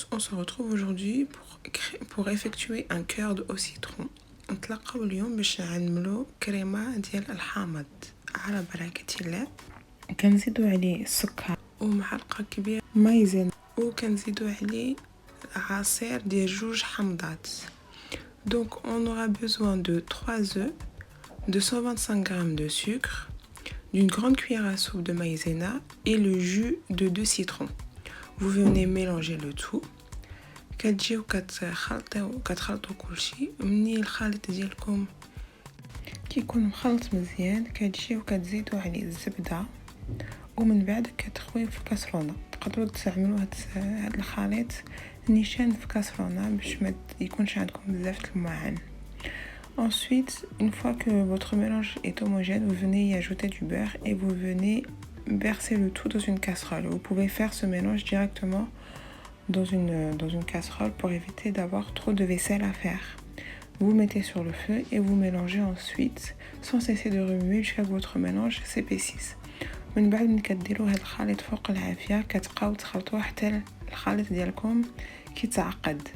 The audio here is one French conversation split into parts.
tous, on se retrouve aujourd'hui pour effectuer un curd au citron. نتلاقاو اليوم باش نعملو كريمة ديال الحامض على بركة الله. كنزيدو عليه السكر ومعلقة كبيرة مايزين وكنزيدو عليه عصير ديال 2 حمضات. Donc on aura besoin de 3 œufs, de 125 g de sucre, d'une grande cuillère à soupe de maïzena et le jus de 2 citrons. Vous venez mélanger le tout. كتجيو كتخلطوا كلشي. مني الخليط ديالكم كيكون مخلط مزيان كتجيو كتزيدوا عليه الزبده ومن بعد كتخويو في كاسرونه. تقدروا تستعملوا هاد الخليط نيشان في كاسرونه باش ما يكونش عندكم بزاف المعان. Ensuite, une fois que votre mélange est homogène, vous venez y ajouter du beurre et vous venez verser le tout dans une casserole. Vous pouvez faire ce mélange directement dans une casserole pour éviter d'avoir trop de vaisselle à faire. Vous mettez sur le feu et vous mélangez ensuite sans cesser de remuer jusqu'à ce que votre mélange s'épaississe. من بعد من كديروا هاد الخليط فوق العافيه كتبقاو تخلطوه حتى الخليط ديالكم كيتعقد.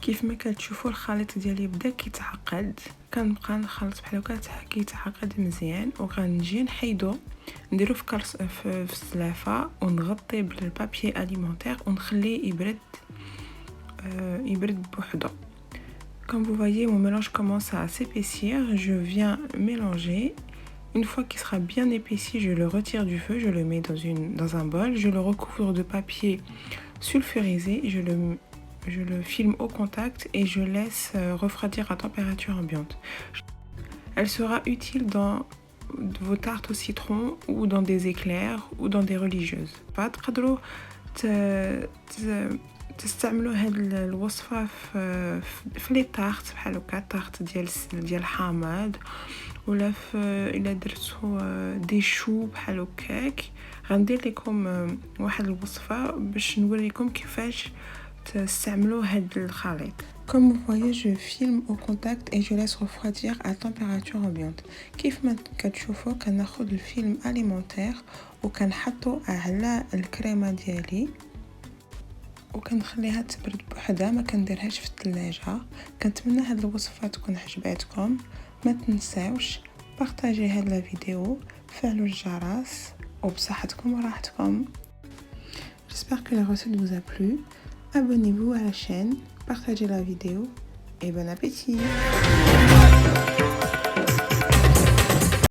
كيف ما كتشوفوا الخليط ديالي بدا كيتعقد كنبقى نخلط بحال هكا حتى كيتعقد مزيان وغنجي نحيدو نديرو في السلافه ونغطي بالبابي اليمونتير ونخليه يبرد بوحدو. Comme vous voyez, mon mélange commence à s'épaissir. Je viens mélanger. Une fois qu'il sera bien épaissi, je le retire du feu, je le mets dans un bol, je le recouvre de papier sulfurisé, je le filme au contact et je laisse refroidir à température ambiante. Elle sera utile dans vos tartes au citron ou dans des éclairs ou dans des religieuses. تقدروا تستعملوا هاد الوصفه في لي طارت بحال هكا طارت ديال الحامض ولا الا درتو دي شو بحال هكاك. غندير لكم واحد الوصفه باش نوريكم كيفاش تستعملوا هاد الخليط. Comme vous voyez, je filme au contact et je laisse refroidir à température ambiante. كيف ما كتشوفوا كناخذ الفيلم اليمونتير وكنحطو على الكريمه ديالي وكنخليها تبرد بوحدها، ما كنديرهاش في الثلاجه. كنتمنى هاد الوصفه تكون عجباتكم. ما تنساوش بارطاجي هاد لا فيديو، فعلوا الجرس وبصحتكم وراحتكم. J'espère que la recette vous a plu. Abonnez-vous à la chaîne, partagez la vidéo et bon appétit.